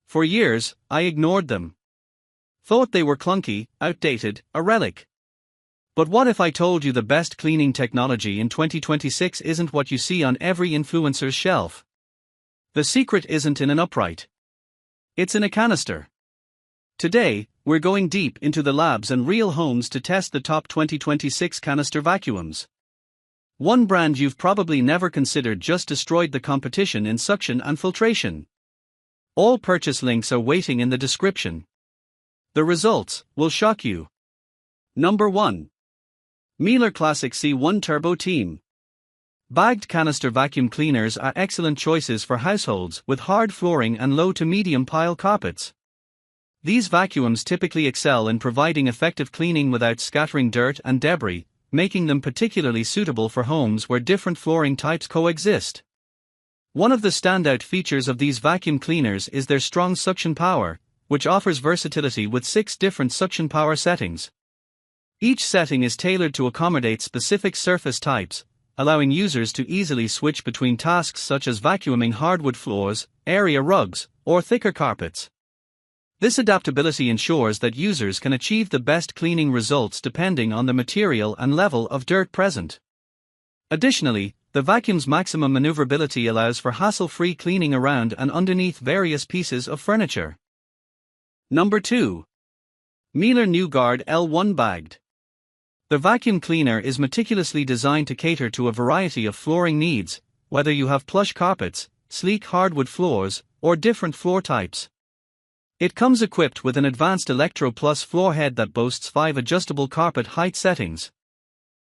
For years, I ignored them. Thought they were clunky, outdated, a relic. But what if I told you the best cleaning technology in 2026 isn't what you see on every influencer's shelf? The secret isn't in an upright. It's in a canister. Today, we're going deep into the labs and real homes to test the top 2026 canister vacuums. One brand you've probably never considered just destroyed the competition in suction and filtration. All purchase links are waiting in the description. The results will shock you. Number 1. Miele Classic C1 Turbo Team. Bagged canister vacuum cleaners are excellent choices for households with hard flooring and low to medium pile carpets. These vacuums typically excel in providing effective cleaning without scattering dirt and debris, making them particularly suitable for homes where different flooring types coexist. One of the standout features of these vacuum cleaners is their strong suction power, which offers versatility with 6 different suction power settings. Each setting is tailored to accommodate specific surface types, allowing users to easily switch between tasks such as vacuuming hardwood floors, area rugs, or thicker carpets. This adaptability ensures that users can achieve the best cleaning results depending on the material and level of dirt present. Additionally, the vacuum's maximum maneuverability allows for hassle-free cleaning around and underneath various pieces of furniture. Number 2. Miele New Guard L1 Bagged. The vacuum cleaner is meticulously designed to cater to a variety of flooring needs, whether you have plush carpets, sleek hardwood floors, or different floor types. It comes equipped with an advanced Electro Plus floor head that boasts 5 adjustable carpet height settings.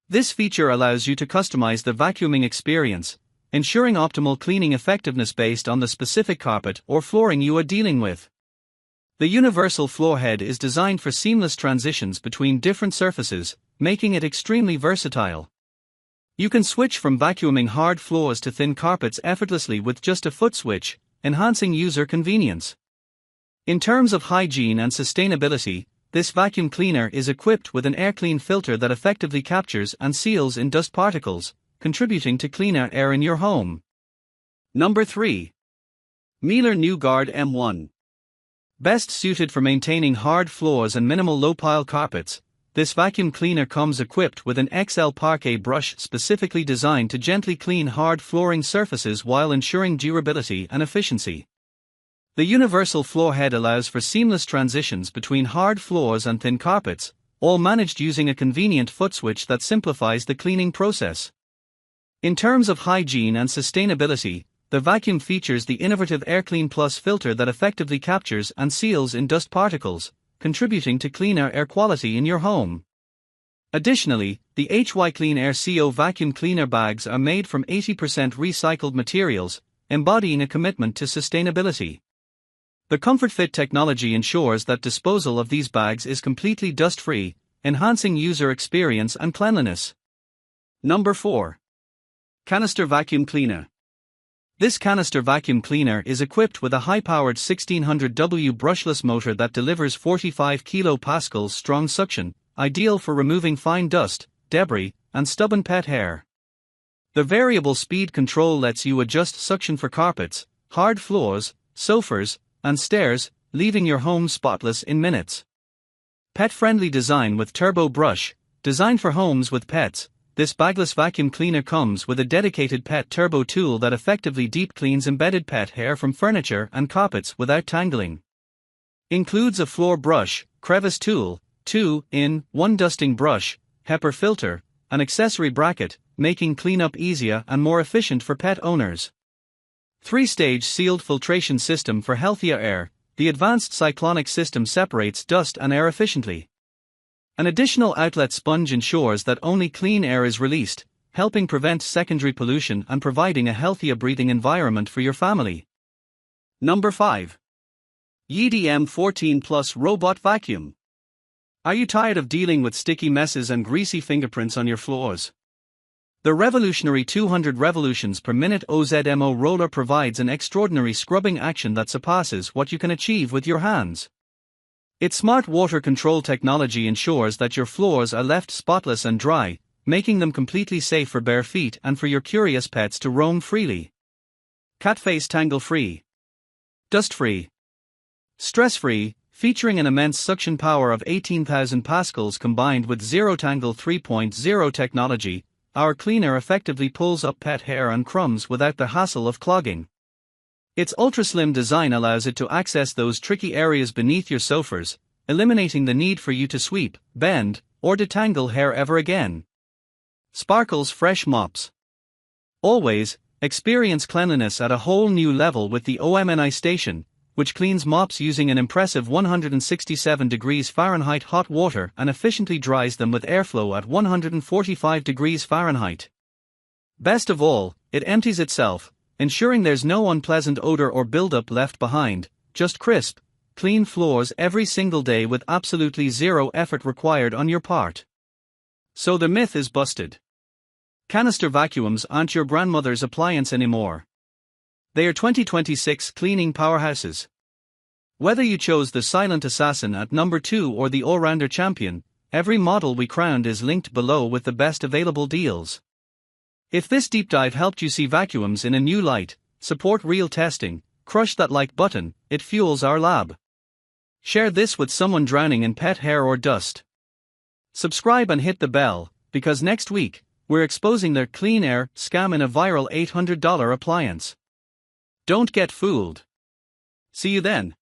This feature allows you to customize the vacuuming experience, ensuring optimal cleaning effectiveness based on the specific carpet or flooring you are dealing with. The universal floor head is designed for seamless transitions between different surfaces, making it extremely versatile. You can switch from vacuuming hard floors to thin carpets effortlessly with just a foot switch, enhancing user convenience. In terms of hygiene and sustainability, this vacuum cleaner is equipped with an air-clean filter that effectively captures and seals in dust particles, contributing to cleaner air in your home. Number 3. Miele New Guard M1. Best suited for maintaining hard floors and minimal low-pile carpets, this vacuum cleaner comes equipped with an XL parquet brush specifically designed to gently clean hard flooring surfaces while ensuring durability and efficiency. The universal floor head allows for seamless transitions between hard floors and thin carpets, all managed using a convenient foot switch that simplifies the cleaning process. In terms of hygiene and sustainability, the vacuum features the innovative AirClean Plus filter that effectively captures and seals in dust particles, contributing to cleaner air quality in your home. Additionally, the Clean Air CO vacuum cleaner bags are made from 80% recycled materials, embodying a commitment to sustainability. The ComfortFit technology ensures that disposal of these bags is completely dust-free, enhancing user experience and cleanliness. Number 4. Canister Vacuum Cleaner. This canister vacuum cleaner is equipped with a high-powered 1600W brushless motor that delivers 45 kPa strong suction, ideal for removing fine dust, debris, and stubborn pet hair. The variable speed control lets you adjust suction for carpets, hard floors, sofas, and stairs, leaving your home spotless in minutes. Pet-friendly design with turbo brush, designed for homes with pets, this bagless vacuum cleaner comes with a dedicated pet turbo tool that effectively deep cleans embedded pet hair from furniture and carpets without tangling. Includes a floor brush, crevice tool, 2-in-1 dusting brush, HEPA filter, an accessory bracket, making cleanup easier and more efficient for pet owners. 3-stage sealed filtration system for healthier air. The advanced cyclonic system separates dust and air efficiently. An additional outlet sponge ensures that only clean air is released, helping prevent secondary pollution and providing a healthier breathing environment for your family. Number 5. Yeedi M14 Plus Robot Vacuum. Are you tired of dealing with sticky messes and greasy fingerprints on your floors? The revolutionary 200 revolutions per minute OZMO roller provides an extraordinary scrubbing action that surpasses what you can achieve with your hands. Its smart water control technology ensures that your floors are left spotless and dry, making them completely safe for bare feet and for your curious pets to roam freely. Cat face tangle free. Dust free. Stress-free, featuring an immense suction power of 18,000 pascals combined with zero-tangle 3.0 technology, our cleaner effectively pulls up pet hair and crumbs without the hassle of clogging. Its ultra-slim design allows it to access those tricky areas beneath your sofas, eliminating the need for you to sweep, bend, or detangle hair ever again. Sparkle's Fresh Mops. Always, experience cleanliness at a whole new level with the OMNI station, which cleans mops using an impressive 167 degrees Fahrenheit hot water and efficiently dries them with airflow at 145 degrees Fahrenheit. Best of all, it empties itself, ensuring there's no unpleasant odor or buildup left behind, just crisp, clean floors every single day with absolutely zero effort required on your part. So the myth is busted. Canister vacuums aren't your grandmother's appliance anymore. They are 2026 cleaning powerhouses. Whether you chose the silent assassin at number 2 or the all-rounder champion, every model we crowned is linked below with the best available deals. If this deep dive helped you see vacuums in a new light, support real testing, crush that like button, it fuels our lab. Share this with someone drowning in pet hair or dust. Subscribe and hit the bell, because next week, we're exposing their clean air scam in a viral $800 appliance. Don't get fooled. See you then.